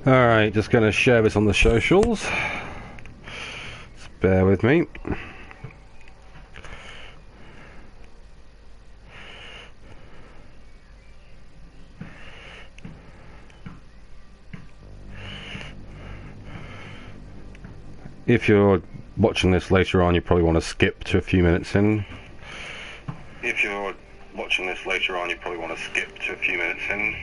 Alright, just going to share this on the socials. Just bear with me. If you're watching this later on, you probably want to skip to a few minutes in. If you're watching this later on, you probably want to skip to a few minutes in.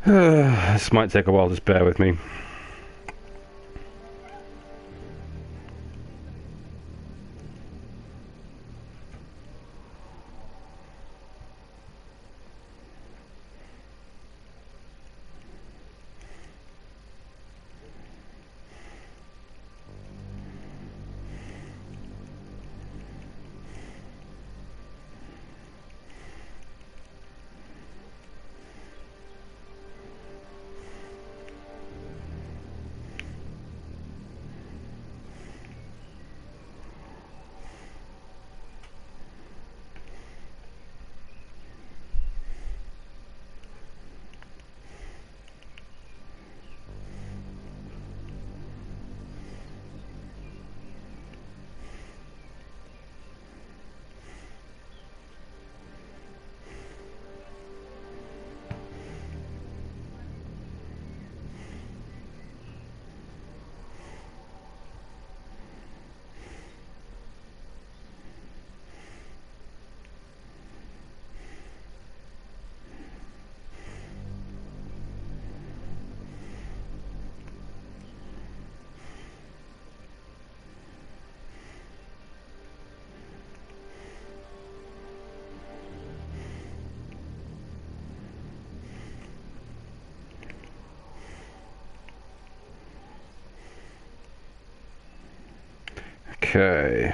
This might take a while, just bear with me. Okay.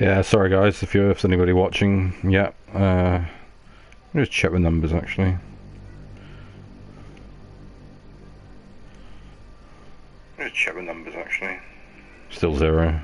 Yeah, sorry guys, if there's anybody watching, yeah, just check the numbers actually. Just check the numbers actually. Still 0.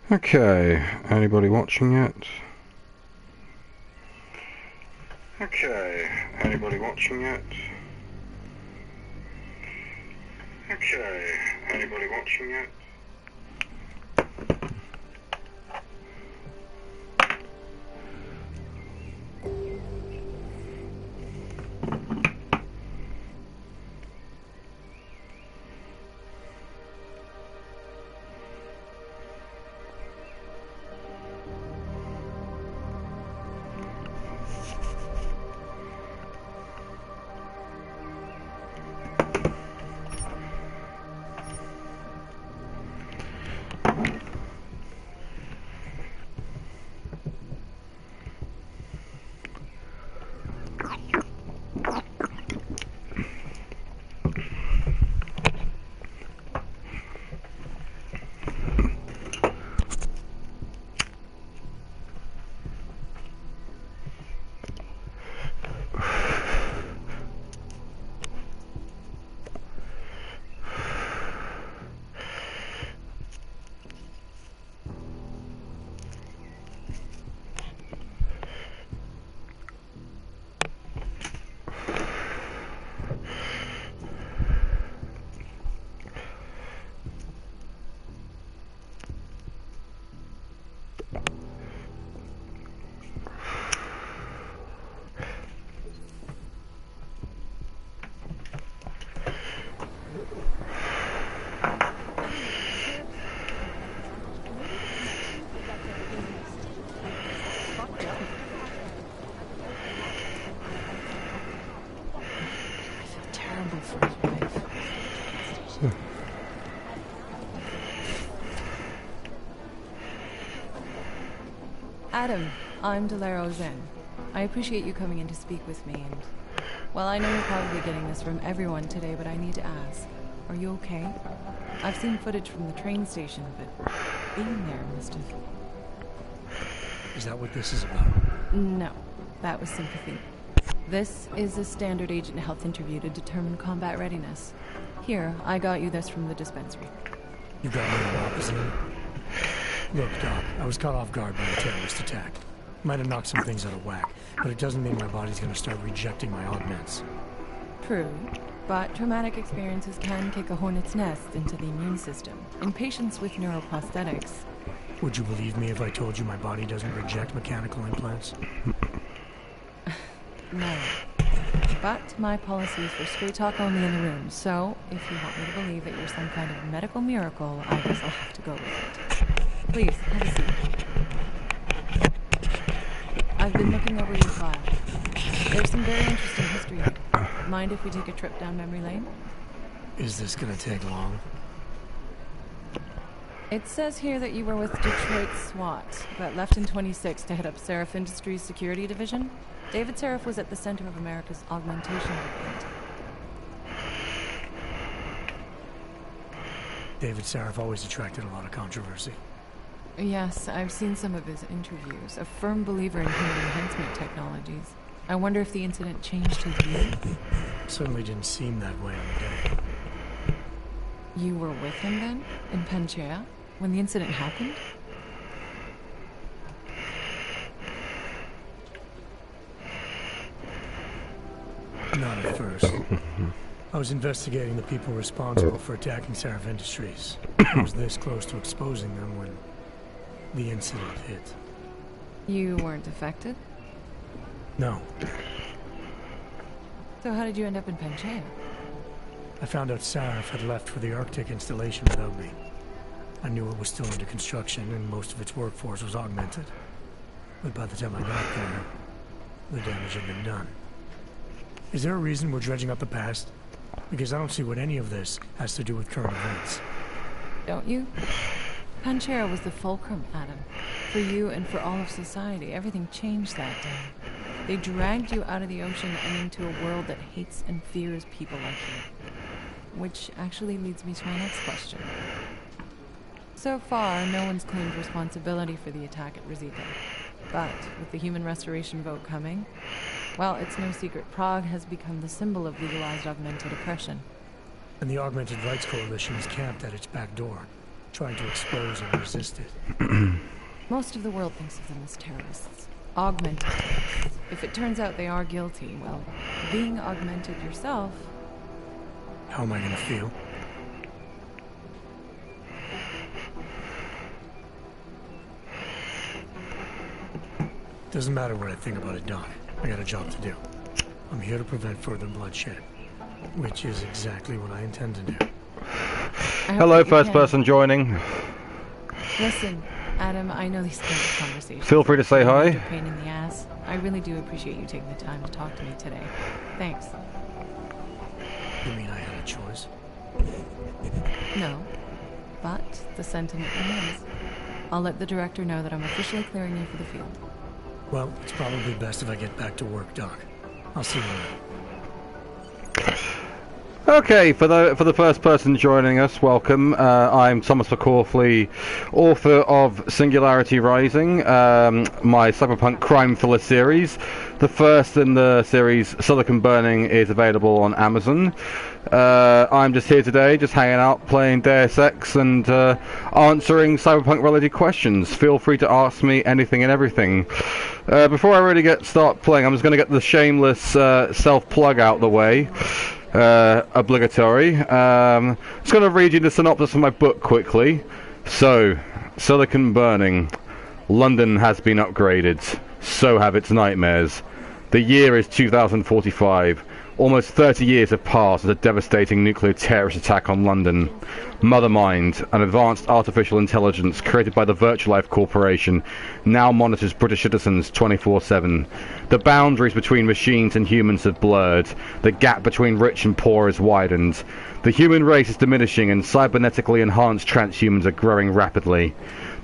Okay, anybody watching yet? Okay, anybody watching yet? Okay, anybody watching yet? Adam, I'm Delaro Zen. I appreciate you coming in to speak with me, and... Well, I know you're probably getting this from everyone today, but I need to ask. Are you okay? I've seen footage from the train station, but being there must have... Is that what this is about? No, that was sympathy. This is a standard agent health interview to determine combat readiness. Here, I got you this from the dispensary. You got me on opposite. Look, Doc, I was caught off guard by a terrorist attack. Might have knocked some things out of whack, but it doesn't mean my body's gonna start rejecting my augments. True, but traumatic experiences can kick a hornet's nest into the immune system. In patients with neuroprosthetics... Would you believe me if I told you my body doesn't reject mechanical implants? No. But my policy is for straight talk only in the room, so if you want me to believe that you're some kind of medical miracle, I guess I'll have to go with it. Please, have a seat. I've been looking over your file. There's some very interesting history here. Mind if we take a trip down memory lane? Is this gonna take long? It says here that you were with Detroit SWAT, but left in 26 to head up Seraph Industries' security division. David Seraph was at the center of America's augmentation movement. David Seraph always attracted a lot of controversy. Yes, I've seen some of his interviews. A firm believer in human enhancement technologies. I wonder if the incident changed his view? Certainly didn't seem that way on the day. You were with him then? In Panchea? When the incident happened? Not at first. I was investigating the people responsible for attacking Seraph Industries. I was this close to exposing them when the incident hit. You weren't affected? No. So how did you end up in Panchea? I found out Seraph had left for the Arctic installation without me. I knew it was still under construction and most of its workforce was augmented. But by the time I got there, the damage had been done. Is there a reason we're dredging up the past? Because I don't see what any of this has to do with current events. Don't you? Panchea was the fulcrum, Adam. For you and for all of society, everything changed that day. They dragged you out of the ocean and into a world that hates and fears people like you. Which actually leads me to my next question. So far, no one's claimed responsibility for the attack at Rosita. But with the human restoration vote coming, well, it's no secret Prague has become the symbol of legalized augmented oppression. And the Augmented Rights Coalition is camped at its back door, trying to expose and resist it. Most of the world thinks of them as terrorists. Augmented terrorists. If it turns out they are guilty, well, being augmented yourself... How am I gonna feel? Doesn't matter what I think about it, Doc. I got a job to do. I'm here to prevent further bloodshed, which is exactly what I intend to do. Hello, first person joining. Listen, Adam, I know these kinds of conversations... Feel free to say hi. ...are a pain in the ass. I really do appreciate you taking the time to talk to me today. Thanks. You mean I had a choice? No, but the sentiment remains. I'll let the director know that I'm officially clearing you for the field. Well, it's probably best if I get back to work, Doc. I'll see you later. Okay, for the first person joining us, welcome. I'm Thomas McCaughley, author of Singularity Rising, my cyberpunk crime thriller series. The first in the series, Silicon Burning, is available on Amazon. I'm just here today, just hanging out, playing Deus Ex, and answering cyberpunk-related questions. Feel free to ask me anything and everything. Before I really start playing, I'm just going to get the shameless self-plug out the way. Obligatory. Just going to read you the synopsis of my book quickly. So, Silicon Burning. London has been upgraded. So have its nightmares. The year is 2045. Almost 30 years have passed since a devastating nuclear terrorist attack on London. Mothermind, an advanced artificial intelligence created by the Virtualife Corporation, now monitors British citizens 24/7. The boundaries between machines and humans have blurred. The gap between rich and poor is widened. The human race is diminishing and cybernetically enhanced transhumans are growing rapidly.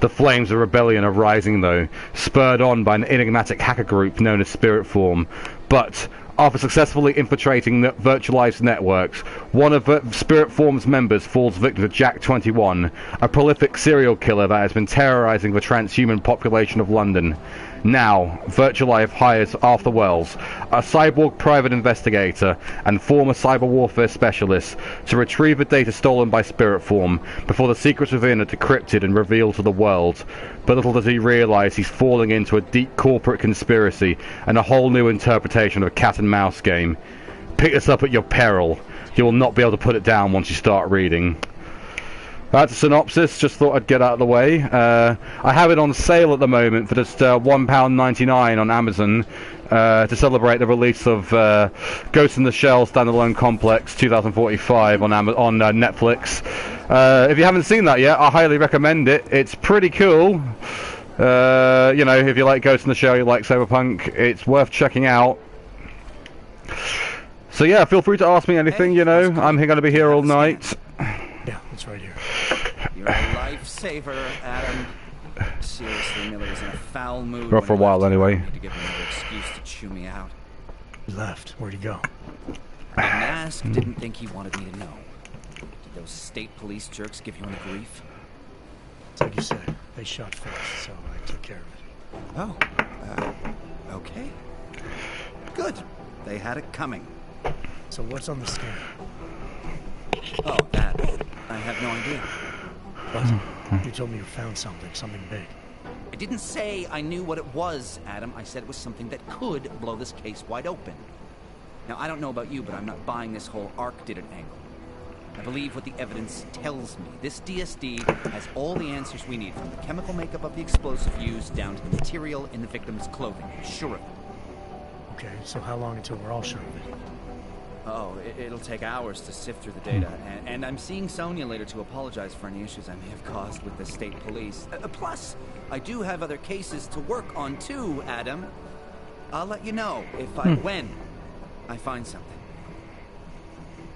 The flames of rebellion are rising, though, spurred on by an enigmatic hacker group known as Spiritform. But after successfully infiltrating virtualized networks, one of Spiritform's members falls victim to Jack-21, a prolific serial killer that has been terrorizing the transhuman population of London. Now, VirtuaLife hires Arthur Wells, a cyborg private investigator and former cyber warfare specialist, to retrieve the data stolen by Spiritform before the secrets within are decrypted and revealed to the world. But little does he realize he's falling into a deep corporate conspiracy and a whole new interpretation of a cat and mouse game. Pick this up at your peril. You will not be able to put it down once you start reading. That's a synopsis, just thought I'd get out of the way. I have it on sale at the moment for just £1.99 on Amazon to celebrate the release of Ghost in the Shell Standalone Complex 2045 on Netflix. If you haven't seen that yet, I highly recommend it. It's pretty cool. You know, if you like Ghost in the Shell, you like Cyberpunk, it's worth checking out. So yeah, feel free to ask me anything, you know. I'm going to be here all night. Yeah, it's right here. You're a lifesaver, Adam. Seriously, Miller was in a foul mood. We're off for a while anyway. To give him another excuse to chew me out. He left. Where'd he go? The mask didn't think he wanted me to know. Did those state police jerks give you any grief? It's like you said. They shot first, so I took care of it. Oh, okay. Good. They had it coming. So what's on the scan? Oh, that. I have no idea. What? You told me you found something big. I didn't say I knew what it was, Adam. I said it was something that could blow this case wide open. Now, I don't know about you, but I'm not buying this whole Ark did it angle. I believe what the evidence tells me. This DSD has all the answers we need, from the chemical makeup of the explosive used down to the material in the victim's clothing. I'm sure of it. Okay, so how long until we're all sure of it? Oh, it'll take hours to sift through the data, and I'm seeing Sonia later to apologize for any issues I may have caused with the state police. Plus, I do have other cases to work on too, Adam. I'll let you know if when I find something.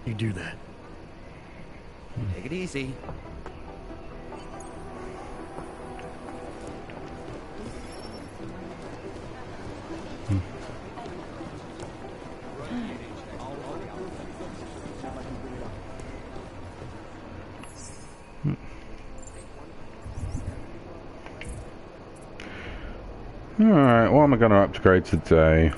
You do that. Take it easy. Alright, what am I going to upgrade today?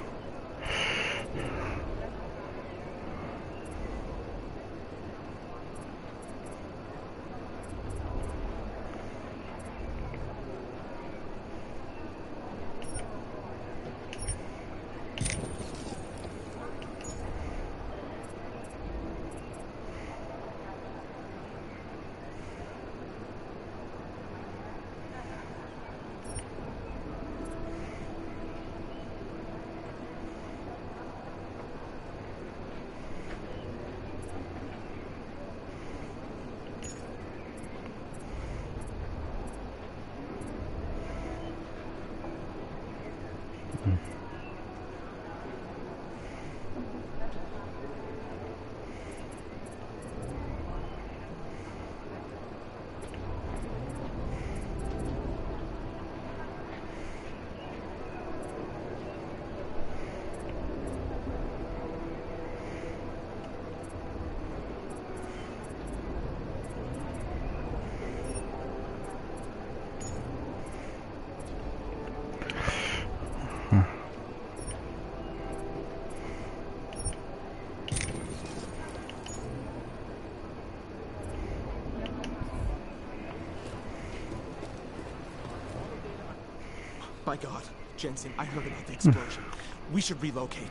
My God, Jensen, I heard about the explosion. We should relocate.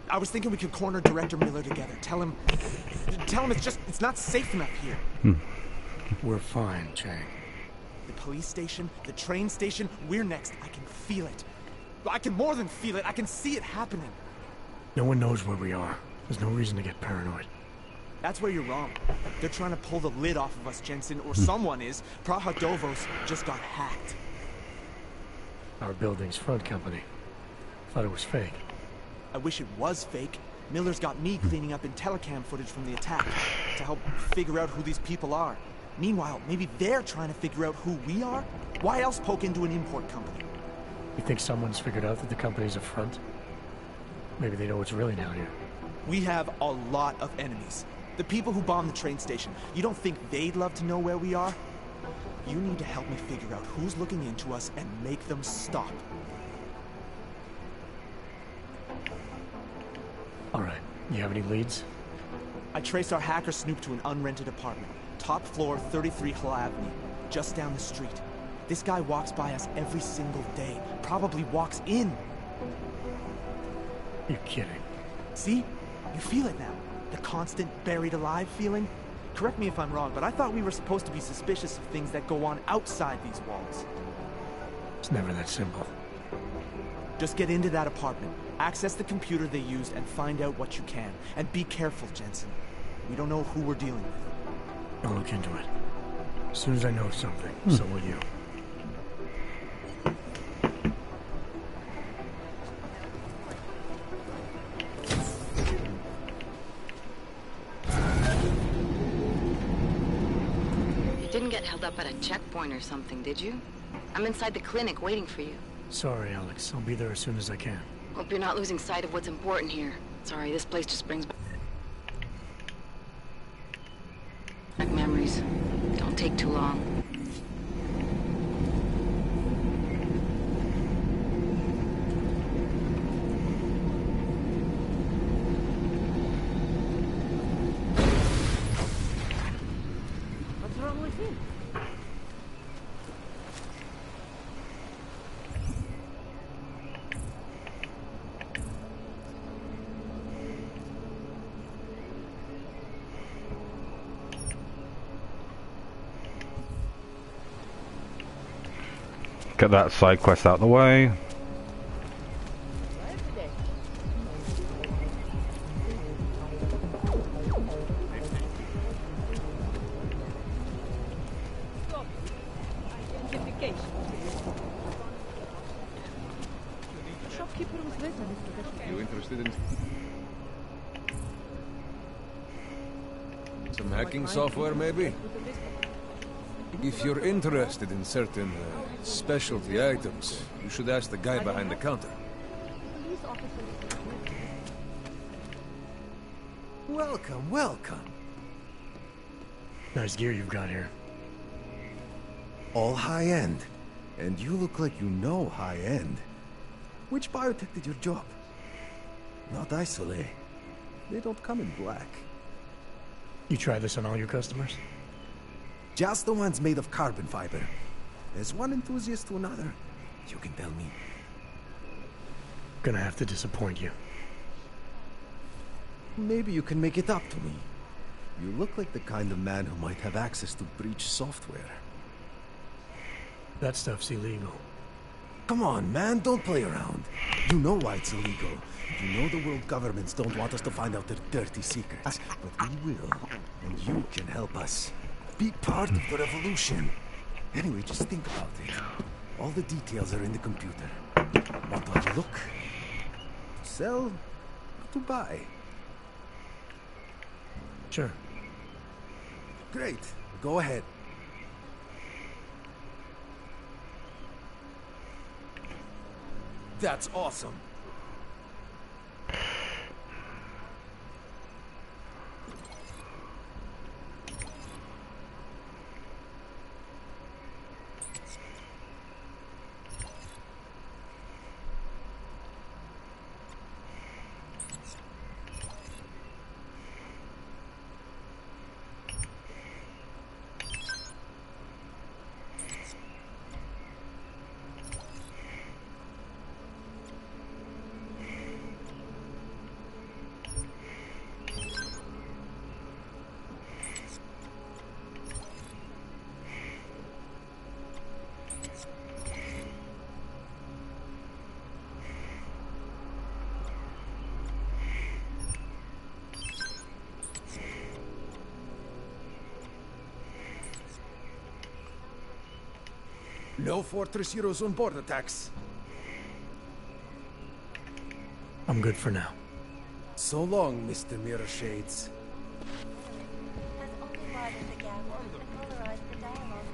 I was thinking we could corner Director Miller together. Tell him it's not safe enough here. We're fine, Chang. The police station, the train station, we're next. I can feel it. I can more than feel it. I can see it happening. No one knows where we are. There's no reason to get paranoid. That's where you're wrong. They're trying to pull the lid off of us, Jensen, or someone is. Praha Dovos just got hacked. Our building's front company. Thought it was fake. I wish it was fake. Miller's got me cleaning up IntelliCam footage from the attack to help figure out who these people are. Meanwhile, maybe they're trying to figure out who we are? Why else poke into an import company? You think someone's figured out that the company's a front? Maybe they know what's really down here. We have a lot of enemies. The people who bombed the train station. You don't think they'd love to know where we are? You need to help me figure out who's looking into us and make them stop. Alright, you have any leads? I traced our hacker snoop to an unrented apartment. Top floor, 33 Hull Avenue. Just down the street. This guy walks by us every single day. Probably walks in. You're kidding. See? You feel it now. The constant buried alive feeling. Correct me if I'm wrong, but I thought we were supposed to be suspicious of things that go on outside these walls. It's never that simple. Just get into that apartment, access the computer they used, and find out what you can. And be careful, Jensen. We don't know who we're dealing with. I'll look into it. As soon as I know something, so will you. Didn't get held up at a checkpoint or something, did you? I'm inside the clinic waiting for you. Sorry, Alex. I'll be there as soon as I can. Hope you're not losing sight of what's important here. Sorry, this place just brings back memories. Don't take too long. What's wrong with him? Get that side quest out of the way. You interested in some hacking software, maybe? If you're interested in certain specialty items, you should ask the guy behind the counter. Welcome, welcome. Nice gear you've got here. All high-end. And you look like you know high-end. Which biotech did your job? Not Isolate. They don't come in black. You try this on all your customers? Just the ones made of carbon fiber. As one enthusiast to another, you can tell me. Gonna have to disappoint you. Maybe you can make it up to me. You look like the kind of man who might have access to breach software. That stuff's illegal. Come on, man, don't play around. You know why it's illegal. You know the world governments don't want us to find out their dirty secrets. But we will, and you can help us. Be part of the revolution. Anyway, just think about it. All the details are in the computer. Want to have a look? To sell? To buy? Sure. Great. Go ahead. That's awesome. No Fortress Heroes on board attacks. I'm good for now. So long, Mr. Mirror Shades. Has only widened the gap and polarized the dialogue.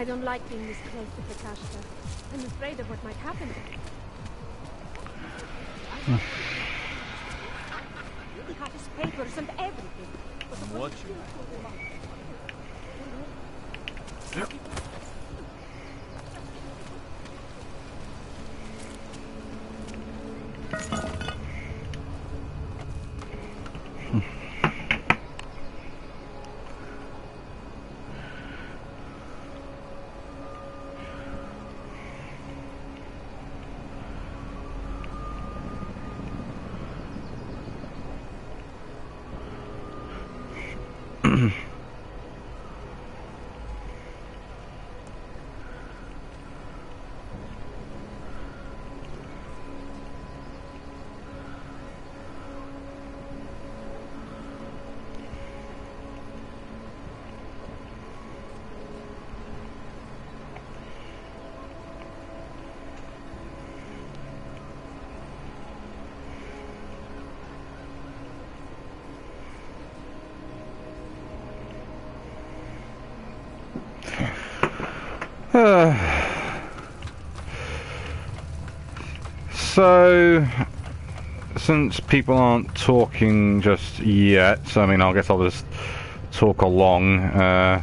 I don't like being this close to Prakashka. I'm afraid of what might happen. He got his papers and everything. I'm watching. So, since people aren't talking just yet, I mean, I guess I'll just talk along. I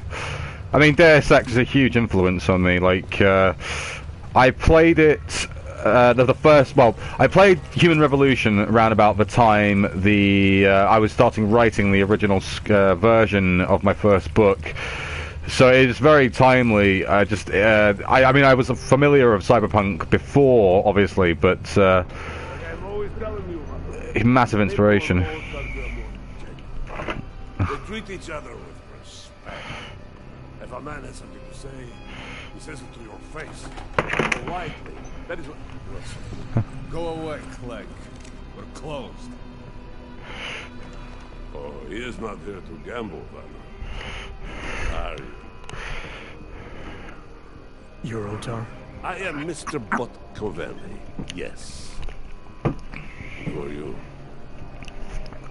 mean, Deus Ex is a huge influence on me. Like, I played it, the first, well, I played Human Revolution around about the time I was starting writing the original version of my first book. So it's very timely. I mean, I was familiar of Cyberpunk before, obviously, but massive inspiration. They treat each other with respect. If a man has something to say, he says it to your face. Politely. That is what... Go away, Clegg. We're closed. Oh, he is not here to gamble, then. Are you? You're Otar? I am Mr. Botkovelli, yes. Who are you?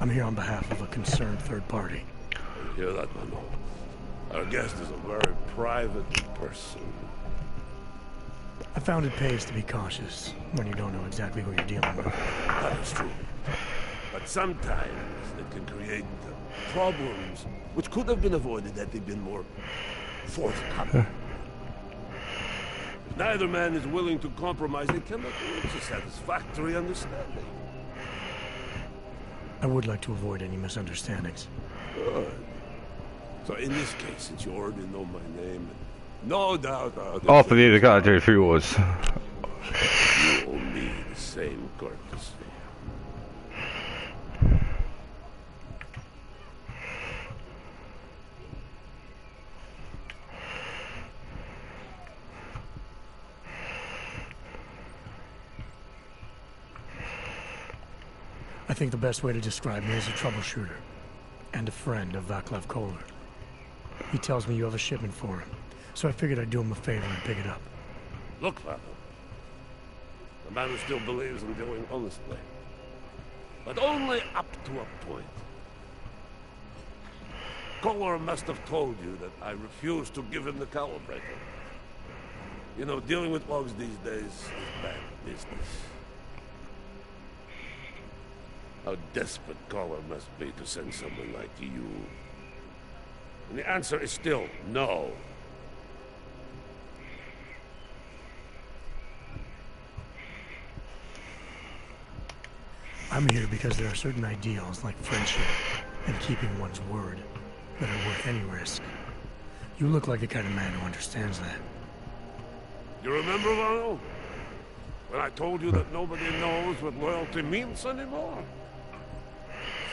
I'm here on behalf of a concerned third party. I hear that, Mano. Our guest is a very private person. I found it pays to be cautious when you don't know exactly who you're dealing with. That is true. But sometimes it can create problems which could have been avoided had they been more forthcoming. If neither man is willing to compromise, they cannot reach a satisfactory understanding. I would like to avoid any misunderstandings. Good. So in this case, since you already know my name, no doubt Oh, for the guy to do was. you owe me the same courtesy. I think the best way to describe me is a troubleshooter and a friend of Vaclav Kohler. He tells me you have a shipment for him, so I figured I'd do him a favor and pick it up. Look, Papa. A man who still believes in dealing honestly. But only up to a point. Kohler must have told you that I refuse to give him the calibrator. You know, dealing with logs these days is bad business. How desperate Kohler must be to send someone like you. And the answer is still no. I'm here because there are certain ideals like friendship and keeping one's word that are worth any risk. You look like the kind of man who understands that. You remember, Vano? When I told you that nobody knows what loyalty means anymore?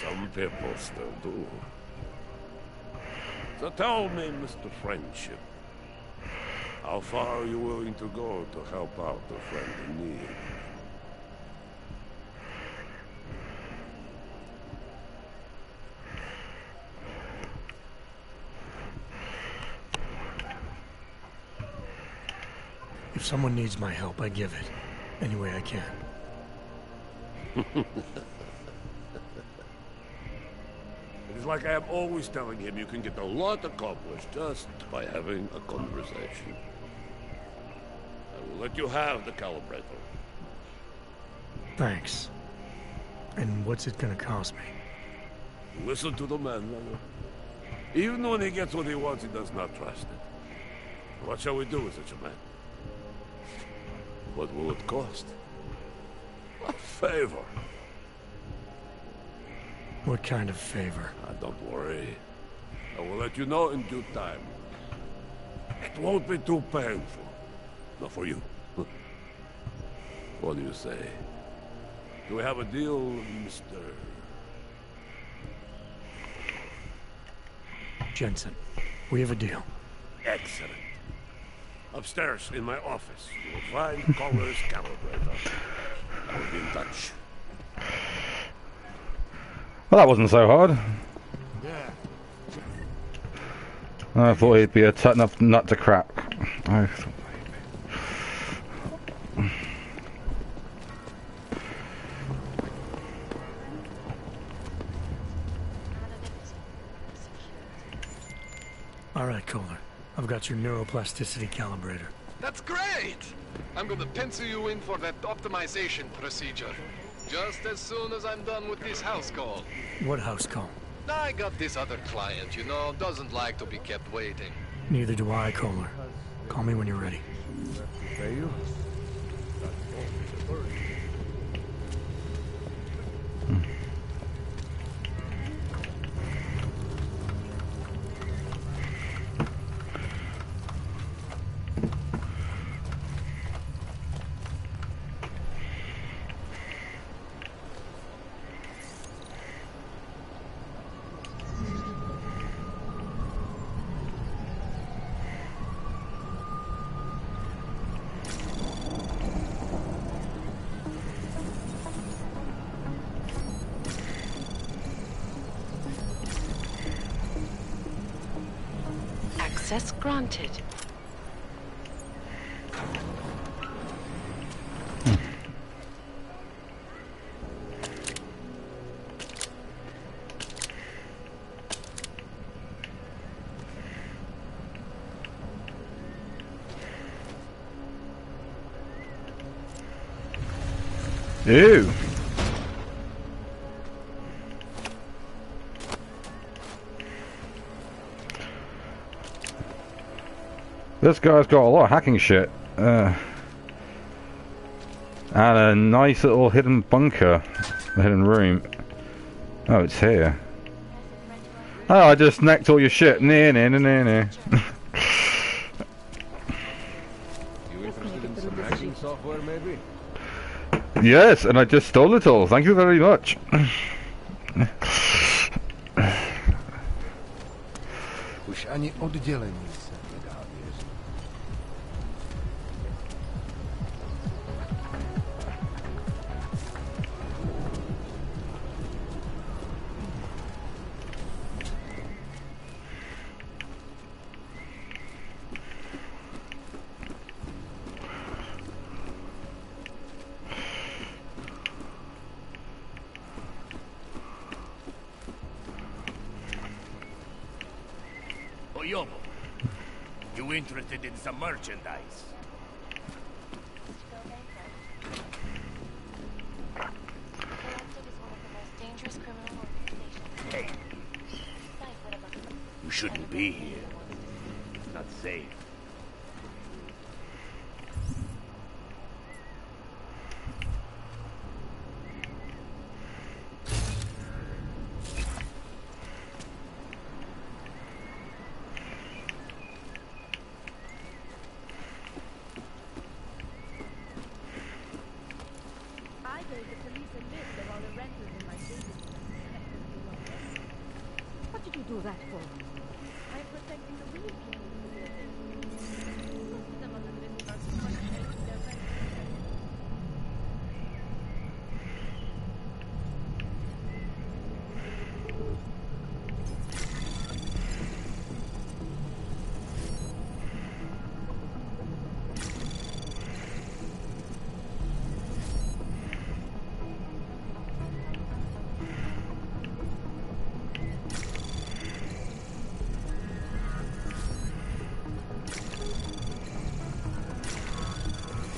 Some people still do. So tell me, Mr. Friendship, how far are you willing to go to help out a friend in need? If someone needs my help, I give it. Any way I can. It is like I am always telling him you can get a lot accomplished just by having a conversation. I will let you have the calibrator. Thanks. And what's it gonna cost me? Listen to the man, Lalo. Even when he gets what he wants, he does not trust it. What shall we do with such a man? What will it cost? A favor. What kind of favor? Don't worry. I will let you know in due time. It won't be too painful. Not for you. What do you say? Do we have a deal, Mr. Jensen, we have a deal. Excellent. Upstairs in my office, you will find Caller's calibrator. I will be in touch. Well, that wasn't so hard. Yeah. I thought he'd be a tough enough nut to crack. I thought All right, Kohler. I've got your neuroplasticity calibrator. That's great! I'm gonna pencil you in for that optimization procedure. Just as soon as I'm done with this house call. What house call? I got this other client, you know, doesn't like to be kept waiting. Neither do I, Kohler. Call me when you're ready. Pay you? Access granted. ew. This guy's got a lot of hacking shit. And a nice little hidden bunker. A hidden room. Oh, it's here. Oh, I just necked all your shit. Nah. You interested in some hacking software, maybe? Yes, and I just stole it all. Thank you very much. Už ani oddělení se nedá věřit. Yobo, you interested in some merchandise? Hey, you shouldn't be here. It's not safe. What did you do that for? I'm protecting the real people. Most of them on the list are frustrating their rent.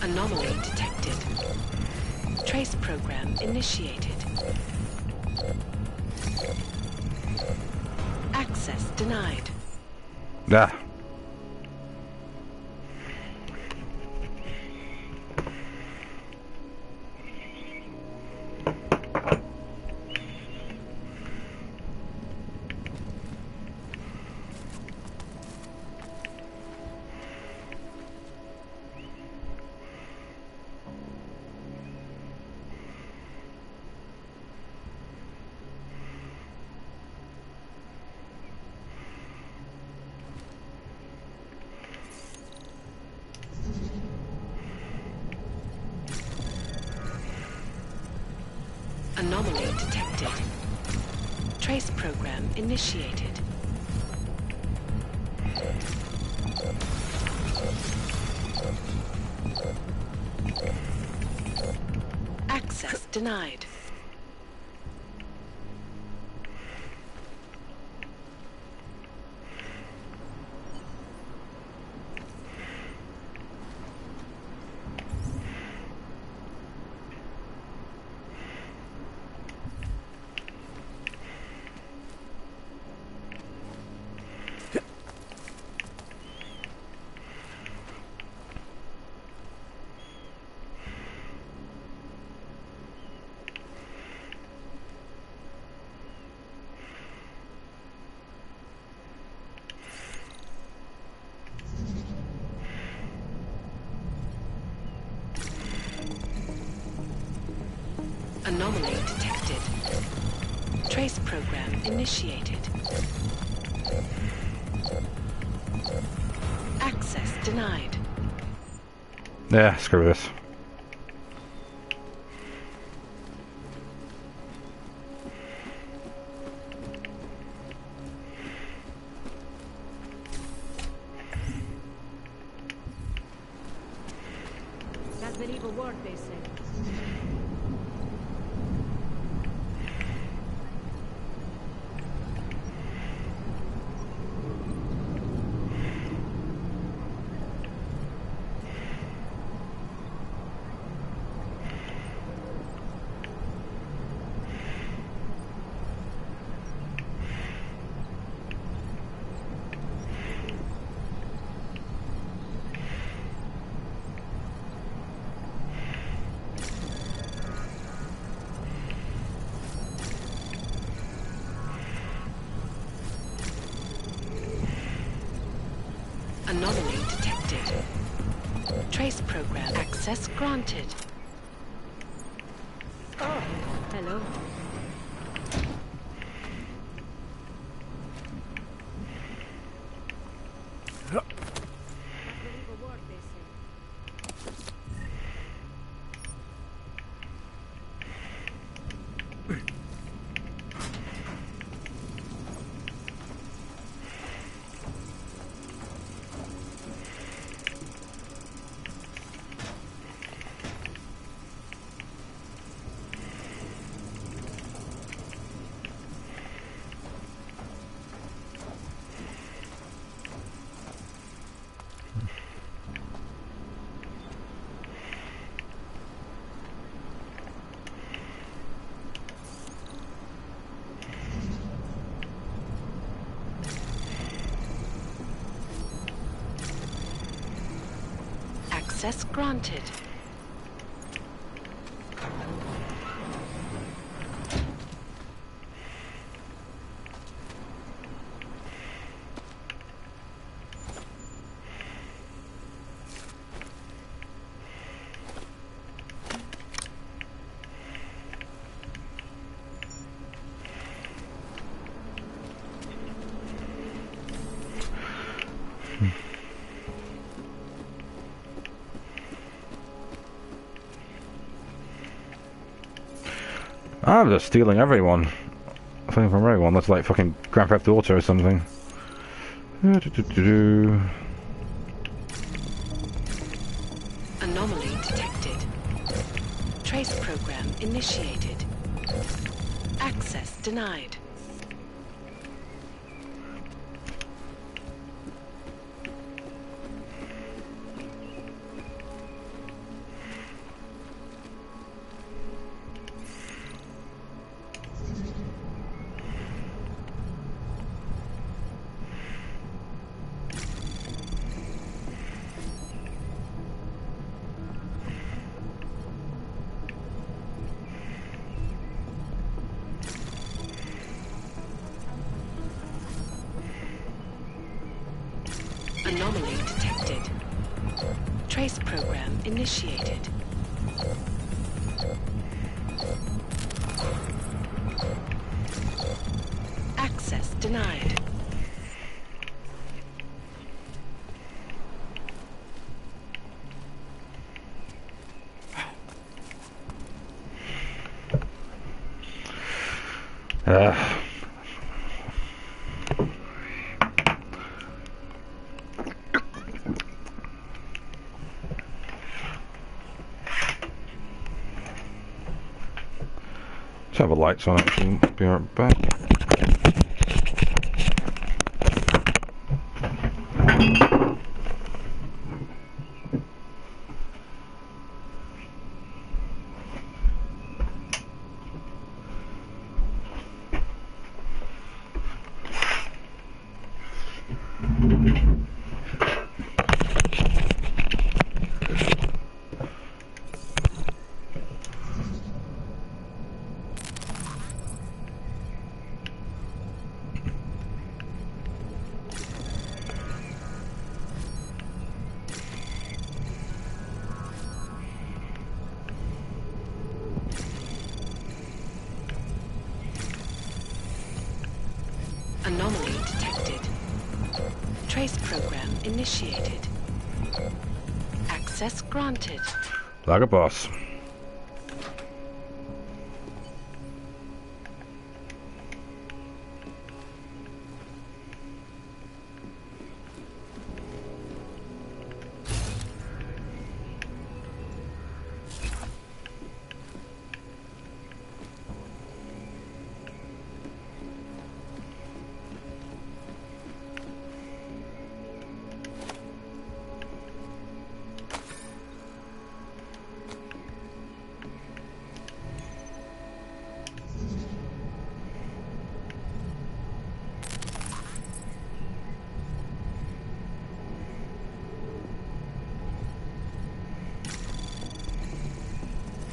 Anomaly detected. Trace program initiated. Access denied. Ah. Anomaly detected. Trace program initiated. Access denied. Anomaly detected. Trace program initiated. Access denied. Yeah, screw this. That's the evil word, they say. Anomaly detected. Trace program access granted. Oh, hello. That's the evil word, they say. Access granted. I'm just stealing everyone. Something from everyone. That's like fucking Grand Theft Auto or something. Anomaly detected. Trace program initiated. Access denied. Trace program initiated. Access denied. Let's have the lights on actually. Be right back. Anomaly detected. Trace program initiated. Access granted. Like a boss.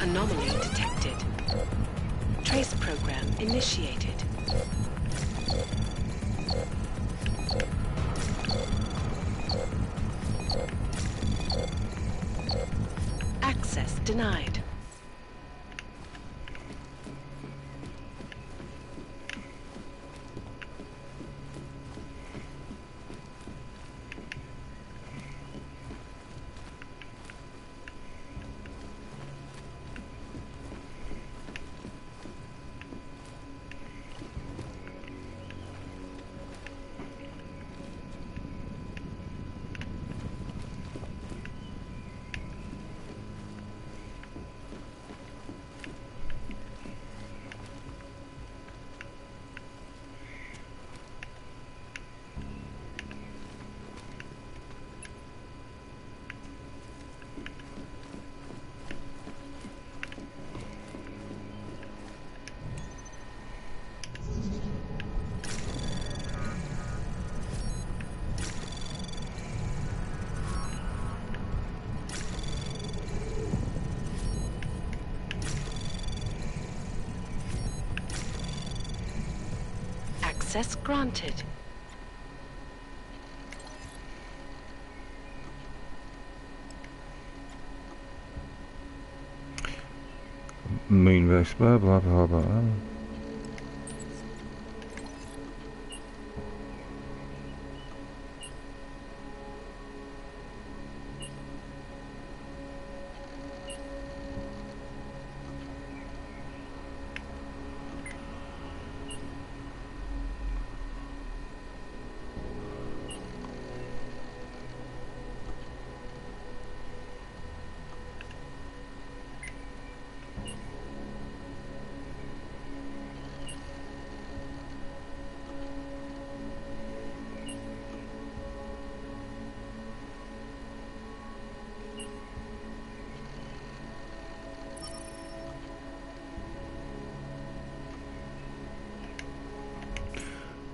Anomaly detected. Trace program initiated. Access denied. Access granted. Moonverse, blah blah blah blah.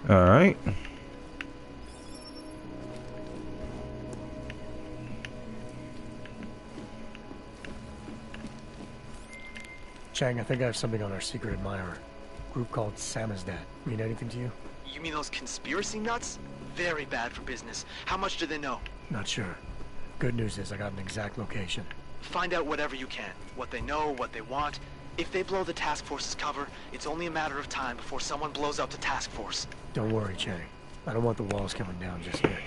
All right. Chang, I think I have something on our secret admirer. Group called Samizdat. Mean anything to you? You mean those conspiracy nuts? Very bad for business. How much do they know? Not sure. Good news is I got an exact location. Find out whatever you can. What they know, what they want. If they blow the task force's cover, it's only a matter of time before someone blows up the task force. Don't worry, Chang. I don't want the walls coming down just yet.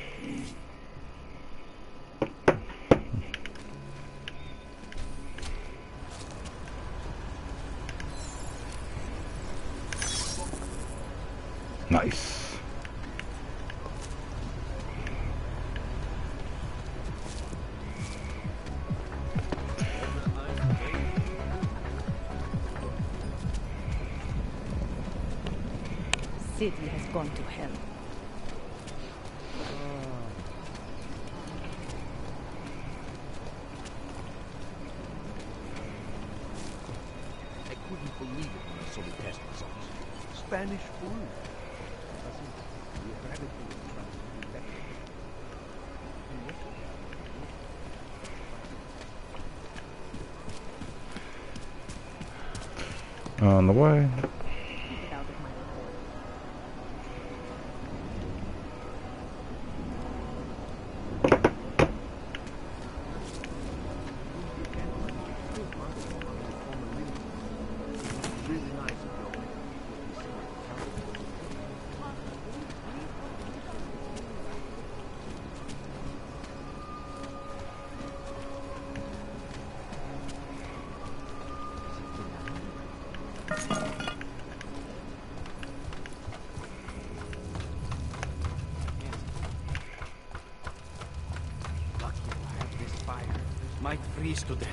Nice. City has gone to hell. I couldn't believe it when I saw the test results. Spanish flu. On the way. Might freeze to death.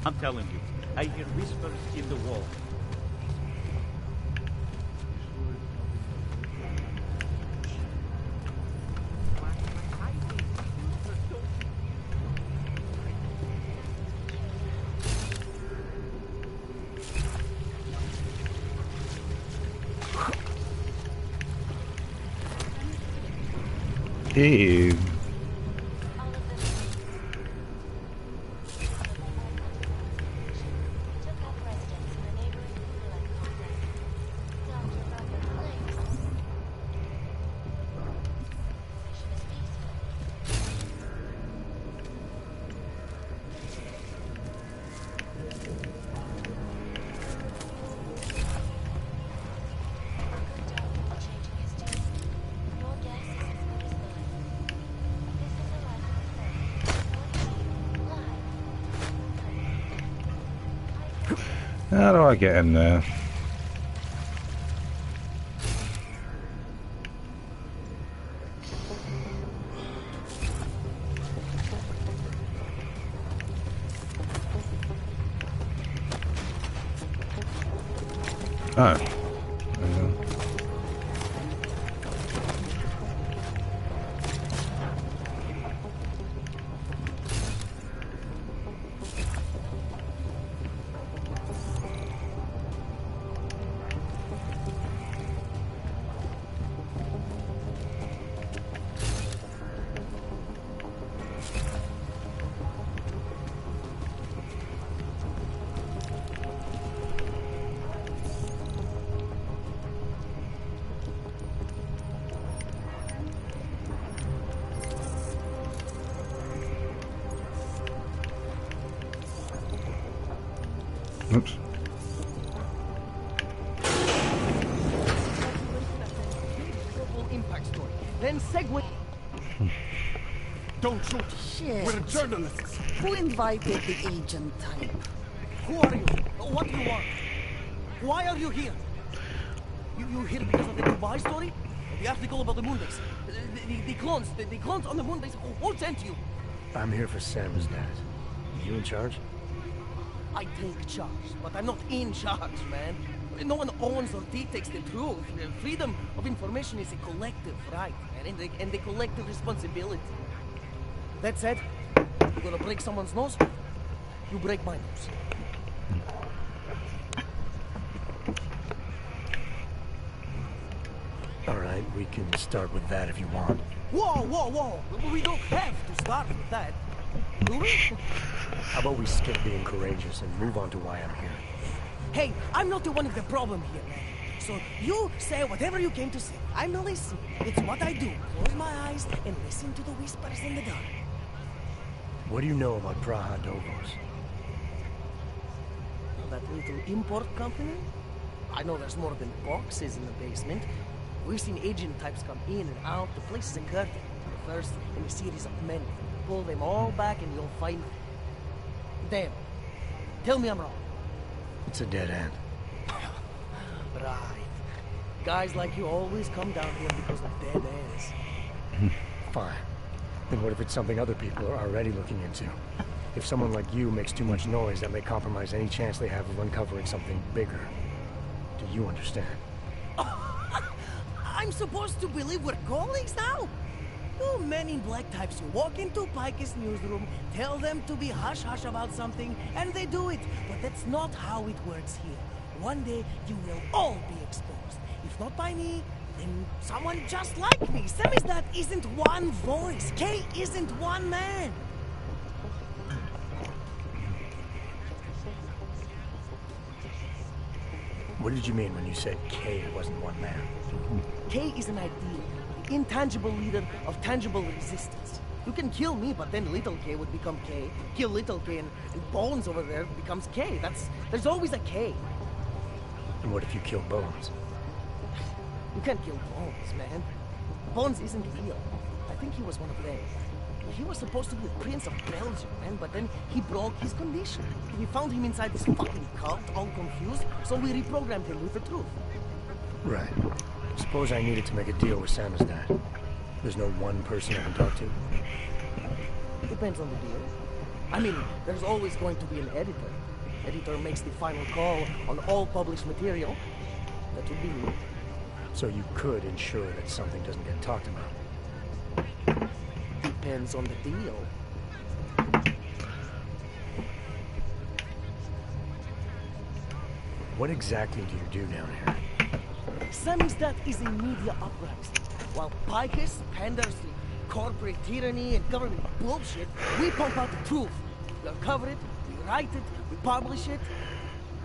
I'm telling you, I hear whispers in the wall. Ew. How do I get in there? Oh. Oops. Impact story. Then segue. Don't shoot. Shit. We're journalists. Who invited the agent type? Who are you? What do you want? Why are you here? You here because of the Dubai story? The article about the moon base? The clones on the moon base? Who sent you? I'm here for Sam's dad. You in charge? I take charge, but I'm not in charge, man. No one owns or dictates the truth. Freedom of information is a collective right, man, and the collective responsibility. That said, you're gonna break someone's nose, you break my nose. All right. We can start with that if you want. Whoa, whoa, whoa! We don't have to start with that, do we? How about we skip being courageous and move on to why I'm here? Hey, I'm not the one with the problem here, man. So you say whatever you came to say. I'm the listener. It's what I do. Close my eyes and listen to the whispers in the dark. What do you know about Praha Dovos? That little import company? I know there's more than boxes in the basement. We've seen agent types come in and out. The place is a curtain. The first in a series of many. Pull them all back and you'll find... Damn. Tell me I'm wrong. It's a dead end. Right. Guys like you always come down here because of dead ends. Fine. Then what if it's something other people are already looking into? If someone like you makes too much noise, that may compromise any chance they have of uncovering something bigger. Do you understand? I'm supposed to believe we're colleagues now? You men in black types who walk into Pike's newsroom, tell them to be hush-hush about something, and they do it. But that's not how it works here. One day, you will all be exposed. If not by me, then someone just like me. Samizdat isn't one voice. K isn't one man. What did you mean when you said K wasn't one man? K is an ideal, the intangible leader of tangible resistance. You can kill me, but then little K would become K. Kill little K and Bones over there becomes K. There's always a K. And what if you kill Bones? You can't kill Bones, man. Bones isn't real. I think he was one of them. He was supposed to be the Prince of Belgium, man, but then he broke his condition. We found him inside this fucking cult, all confused, so we reprogrammed him with the truth. Right. Suppose I needed to make a deal with Samizdat. There's no one person I can talk to? Depends on the deal. I mean, there's always going to be an editor. Editor makes the final call on all published material. That would be me. So you could ensure that something doesn't get talked about? Depends on the deal. What exactly do you do down here? Samizdat is a media uprising. While Picus panders to corporate tyranny and government bullshit, we pump out the truth. We uncover it, we write it, we publish it.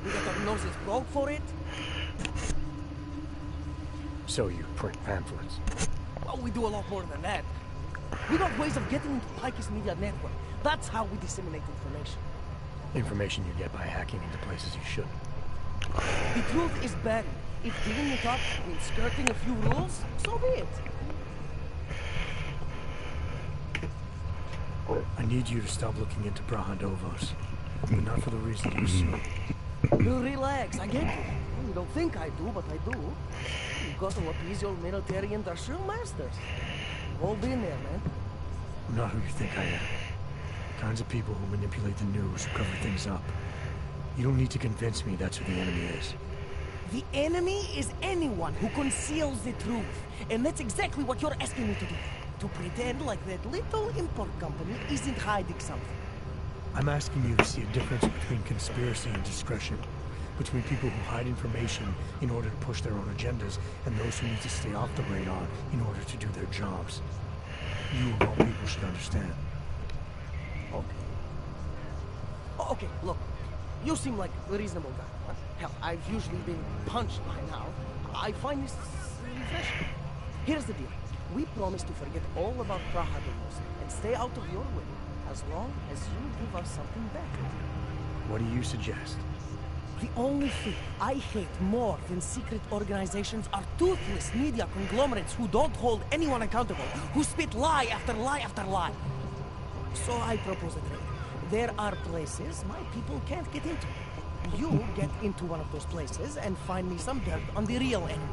We get our noses broke for it. So you print pamphlets? Well, we do a lot more than that. We got ways of getting into Picus media network. That's how we disseminate information. Information you get by hacking into places you shouldn't. The truth is buried. If digging it up means skirting a few rules, so be it. I need you to stop looking into Praha Dovos. But not for the reason you assume. You relax, I get it. You don't think I do, but I do. You've got to appease your military industrial masters. We've all been there, man. I'm not who you think I am. The kinds of people who manipulate the news, who cover things up. You don't need to convince me that's who the enemy is. The enemy is anyone who conceals the truth. And that's exactly what you're asking me to do. To pretend like that little import company isn't hiding something. I'm asking you to see a difference between conspiracy and discretion. Between people who hide information in order to push their own agendas and those who need to stay off the radar in order to do their jobs. You of all people should understand. Okay, look. You seem like a reasonable guy. Hell, I've usually been punched by now. I find this refreshing. Here's the deal. We promise to forget all about Praha Dovos and stay out of your way, as long as you give us something back. What do you suggest? The only thing I hate more than secret organizations are toothless media conglomerates who don't hold anyone accountable, who spit lie after lie after lie. So I propose a trade. There are places my people can't get into. You get into one of those places and find me some dirt on the real enemy.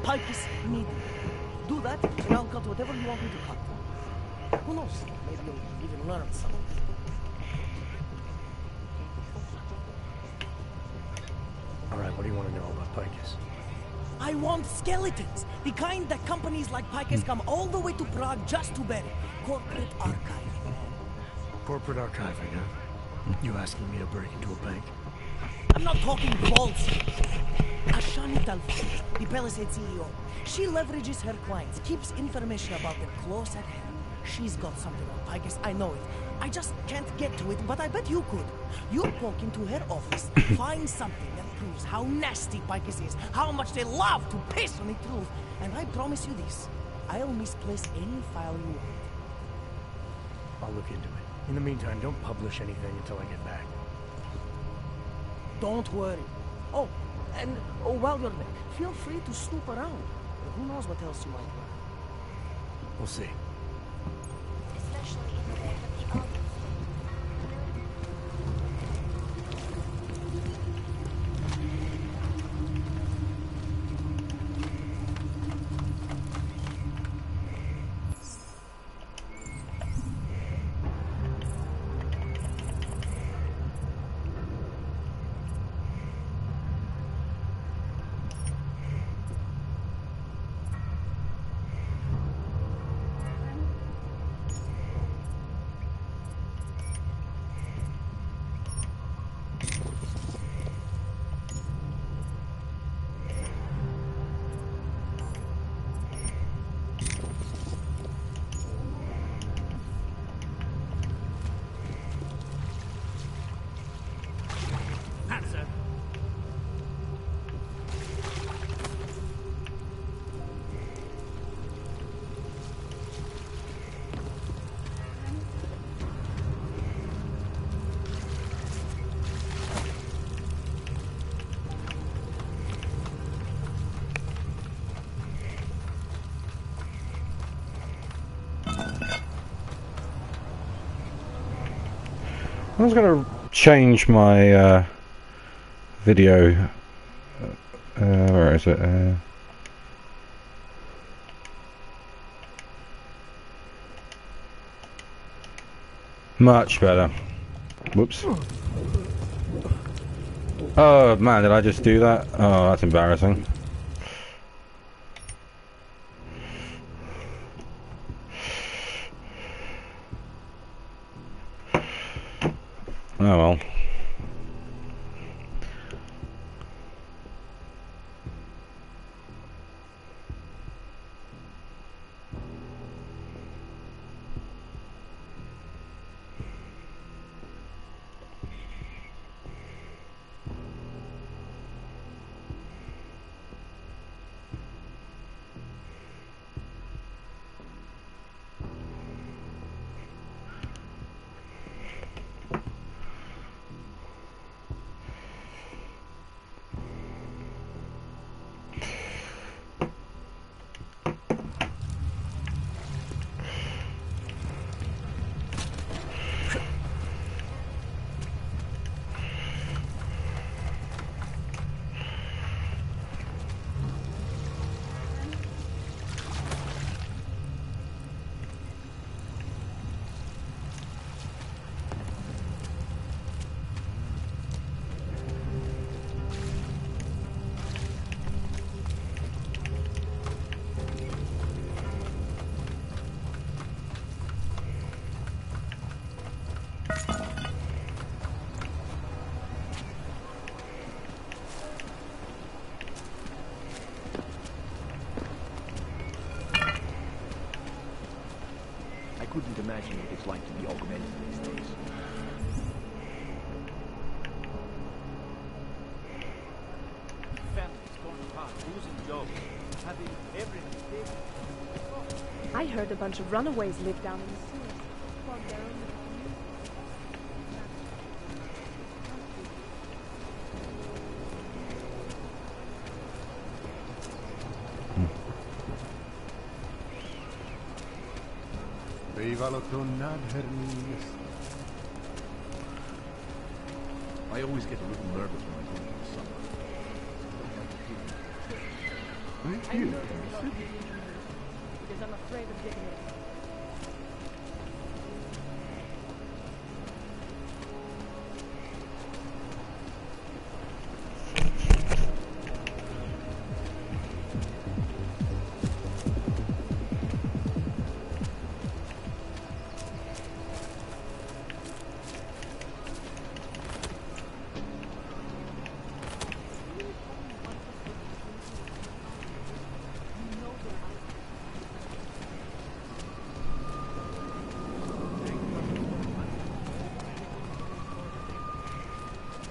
Picus Media. Do that, and I'll cut whatever you want me to cut. Who knows? Maybe you'll even learn something. Alright, what do you want to know about Picus? I want skeletons. The kind that companies like Picus come all the way to Prague just to bury. Corporate archiving. Corporate archiving, huh? You asking me to break into a bank? I'm not talking balls here. Ashani Talfi, the Palisade CEO. She leverages her clients, keeps information about them close at hand. She's got something on Picus, I know it. I just can't get to it, but I bet you could. You poke into her office, find something that proves how nasty Picus is, how much they love to piss on the truth, and I promise you this, I'll misplace any file you want. I'll look into it. In the meantime, don't publish anything until I get back. Don't worry. Oh, and while you're there, feel free to snoop around. Who knows what else you might learn. We'll see. I was going to change my video. Where is it? Much better. Whoops. Oh man, did I just do that? Oh, that's embarrassing. Oh well. Couldn't imagine what it's like to be augmented these days. Families torn apart, losing jobs, having everything. I heard a bunch of runaways live down in the sewers. Clogged their own I always get a little nervous when I go into the summer. Thank you. Because I'm afraid of getting it.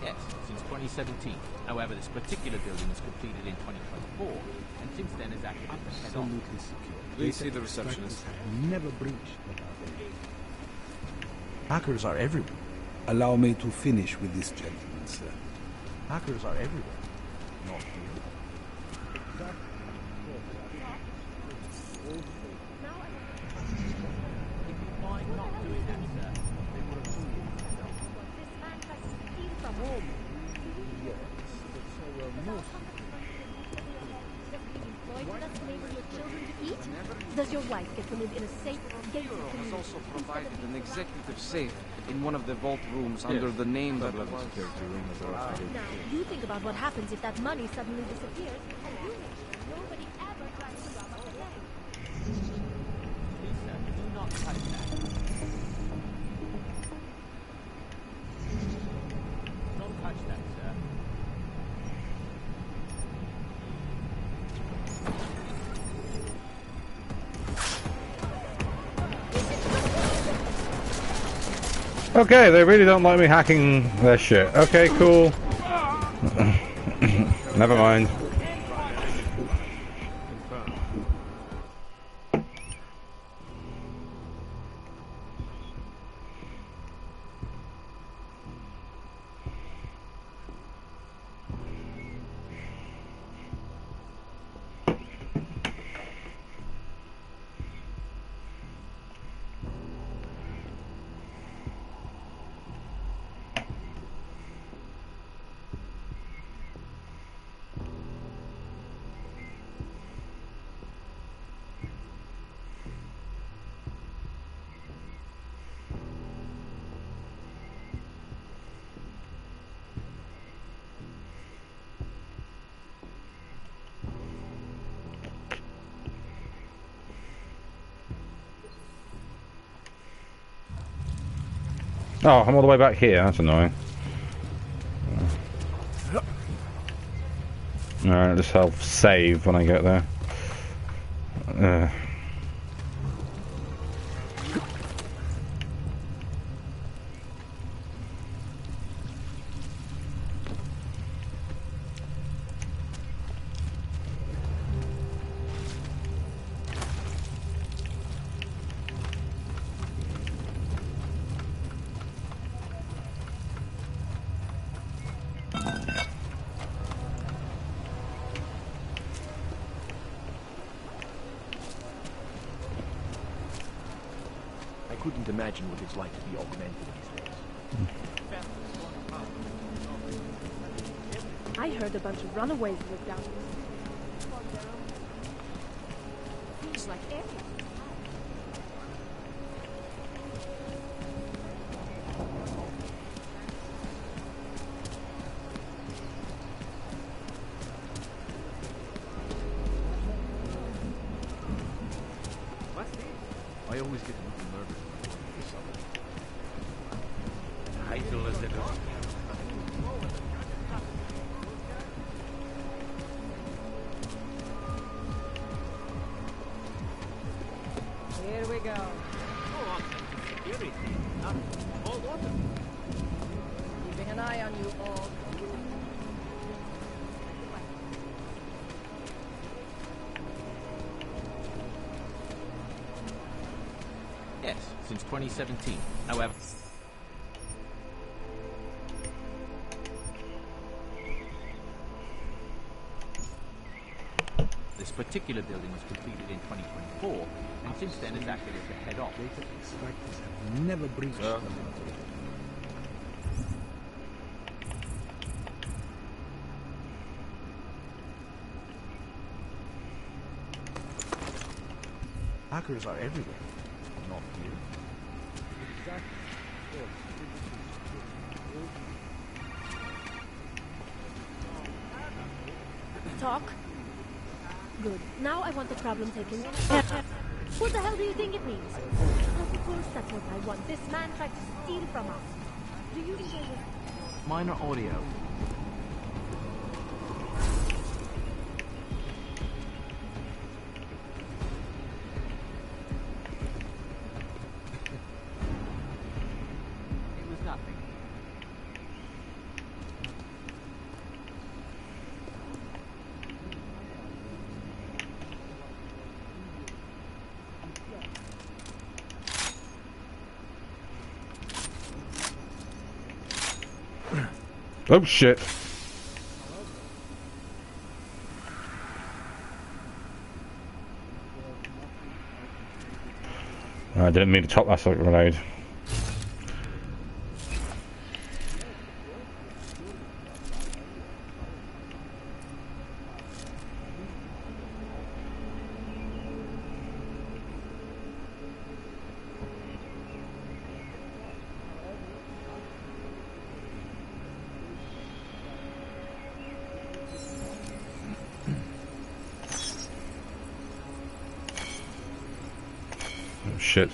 Yes, since 2017. However, this particular building was completed in 2024, and since then has acted as the head office. Absolutely secure. Please see the receptionist. Never breached. Hackers are everywhere. Allow me to finish with this gentleman, sir. Hackers are everywhere. Not here. Does your wife get to live in a safe, gated has community? also provided an executive safe in one of the vault rooms under the name that was... Now, you think about what happens if that money suddenly disappears, and you make sure nobody ever tries to rob us again. Lisa, do not touch that. Don't touch that, sir. Okay, they really don't like me hacking their shit. Okay, cool. Never mind. Oh, I'm all the way back here. That's annoying. Alright, just I'll save when I get there. I couldn't imagine what it's like to be augmented these days. I heard a bunch of runaways live down here. Feels like air. I always get a little nervous when I do something. Idle as it is. Here we go. Go on, security. All water. Keeping an eye on you all. Yes, since 2017. However... This particular building was completed in 2024, and since then has acted as the head office. Data extractors have never breached them. Hackers are everywhere. Not here. Talk? Good. Now I want the problem taken. What the hell do you think it means? Of course, that's what I want. This man tried to steal from us. Do you enjoy this? Minor audio. It was nothing. Oh shit. I didn't mean to top that grenade. Oh shit.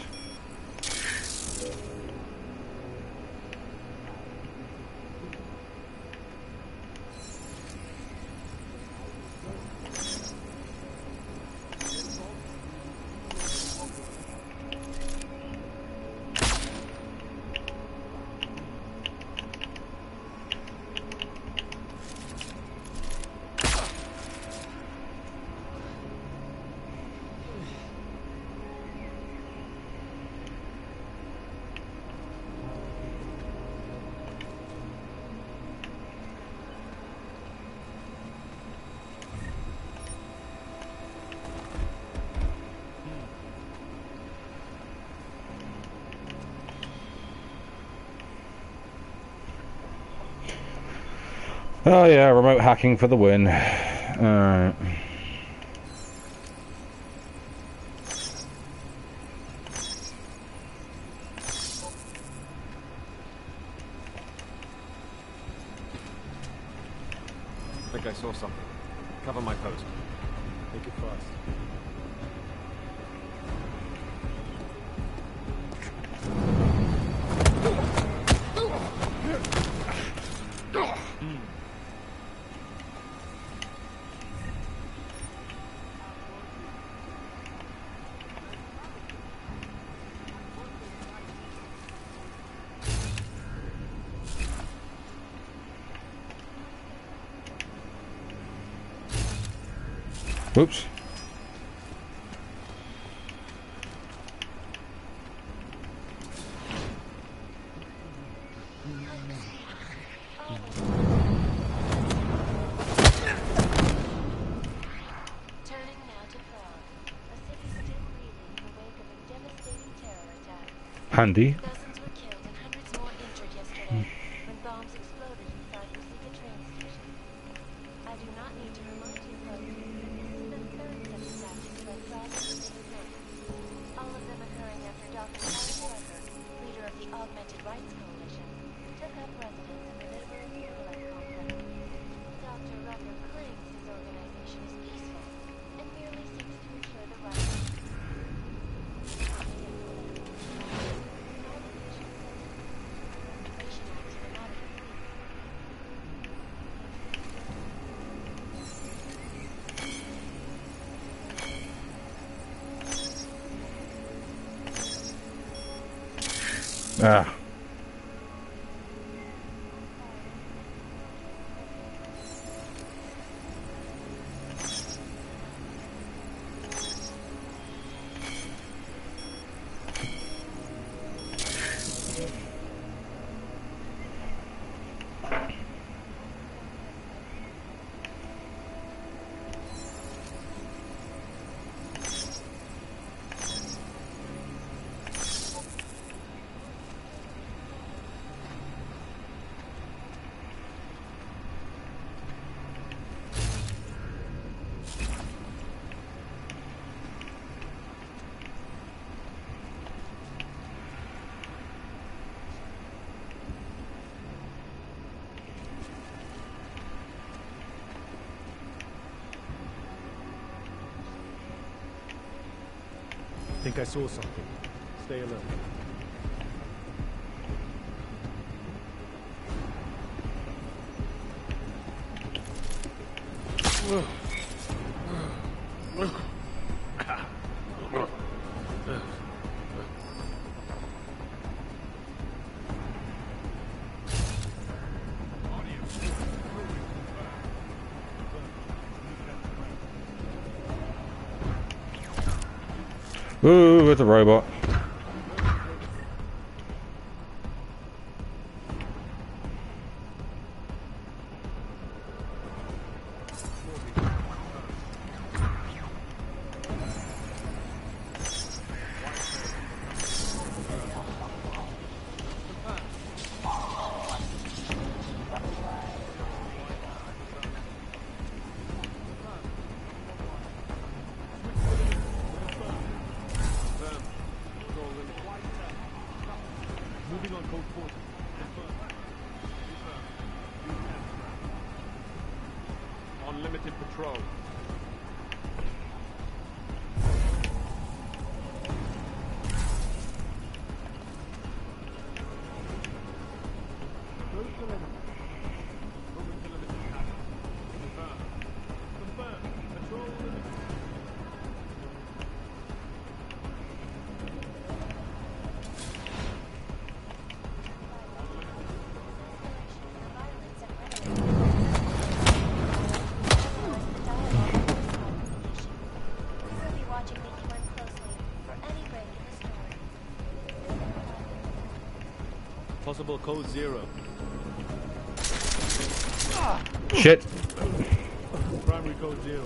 Oh yeah, remote hacking for the win. Alright. I think I saw something. Cover my post. Make it fast. Whoops. Handy. Dozens were killed and hundreds more injured yesterday when bombs exploded inside Usika train station. I do not need to remind you, folks. This is the third such attack to Red Cross in 6 months. All of them occurring after Dr. Alan Rucker, leader of the Augmented Rights Coalition, took up residence in the Liberal Intellect Complex. Dr. Rucker claims his organization is peaceful and merely seeks to ensure the rights Ah. I think I saw something. Stay alert. Ooh, it's a robot. Moving on code 40. Unlimited patrol. Possible code 0. Shit. Primary code 0.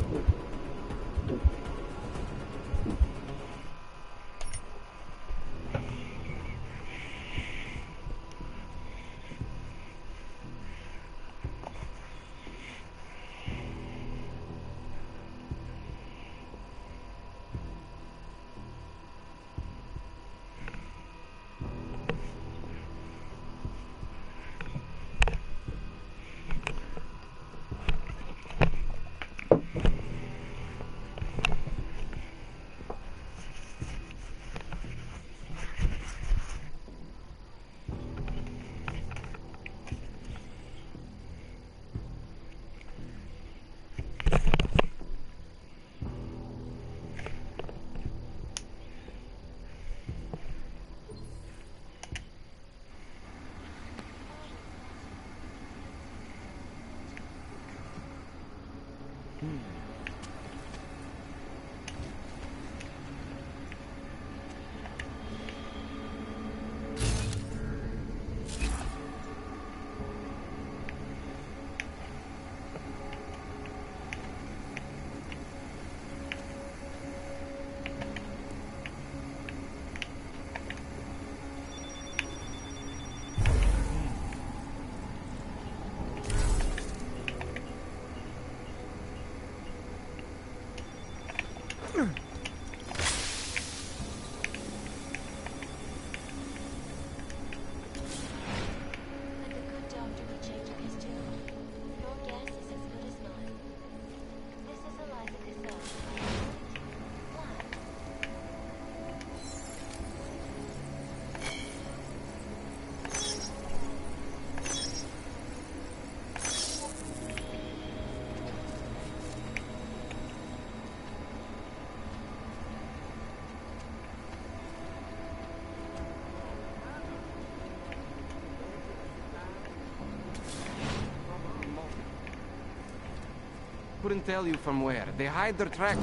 Couldn't tell you from where. They hide their track.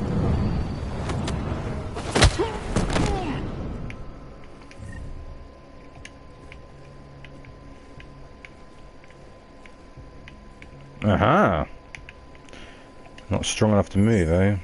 Aha. Not strong enough to move, eh?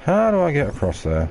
How do I get across there?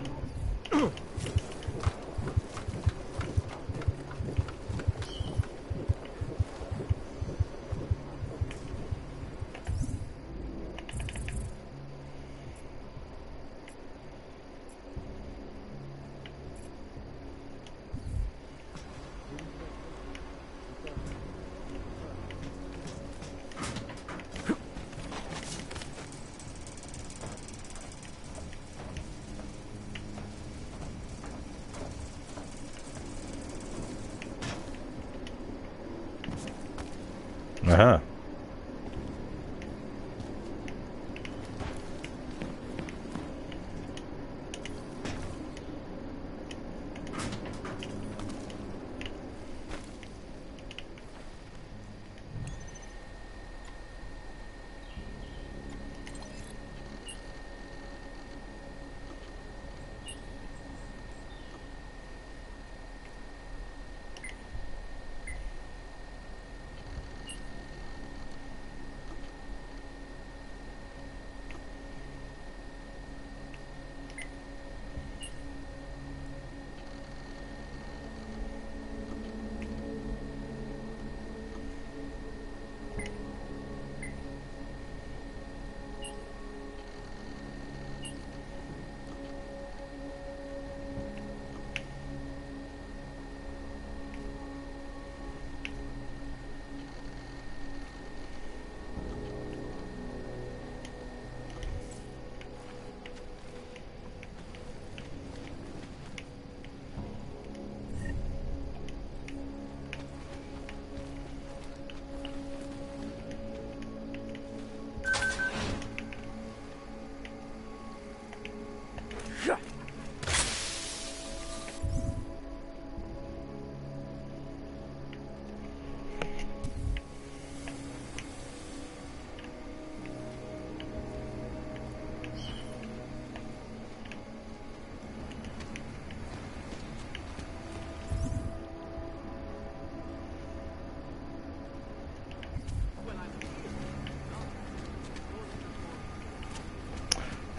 Uh-huh.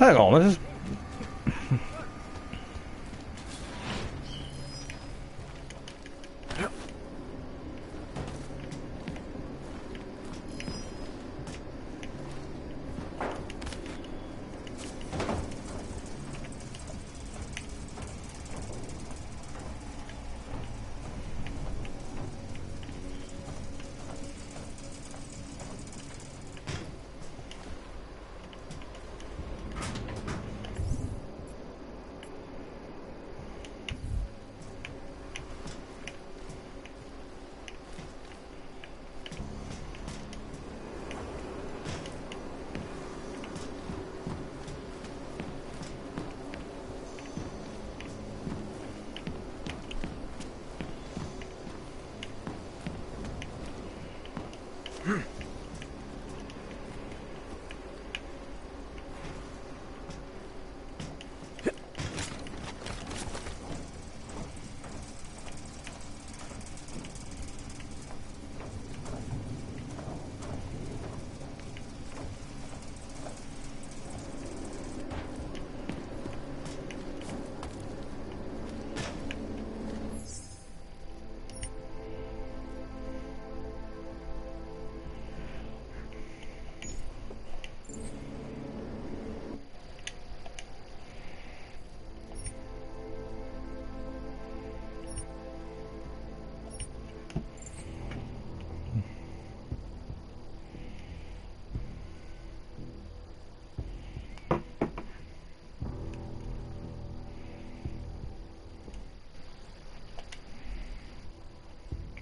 Hang on, this is...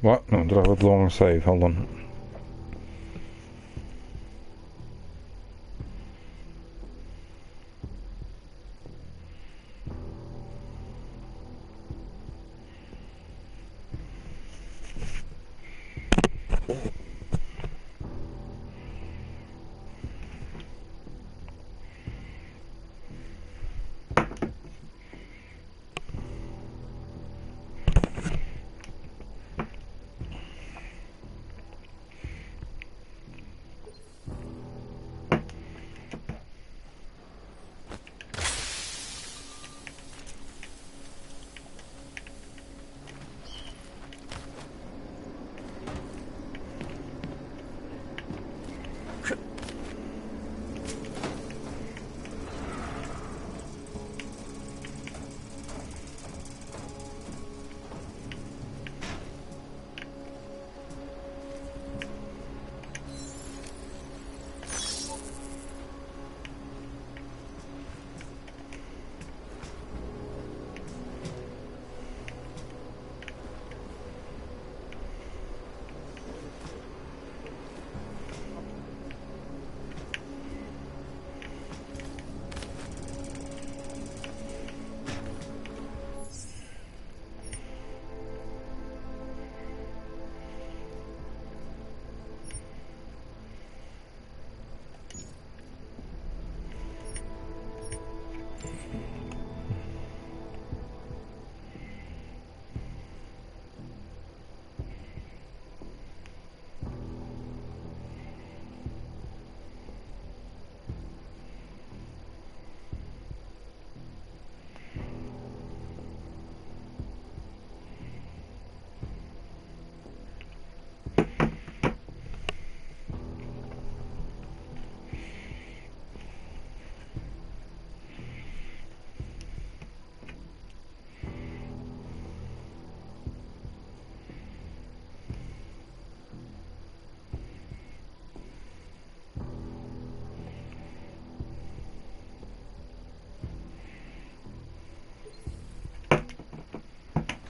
What? No, did I have a long save? Hold on.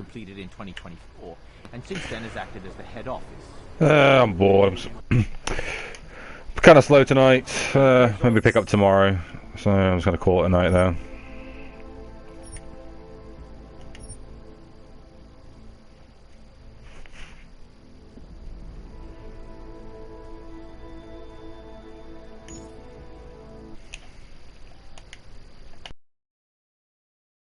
completed in 2024, and since then has acted as the head office. I'm bored. Kind of slow tonight. Maybe pick up tomorrow. So I'm just going to call it a night there.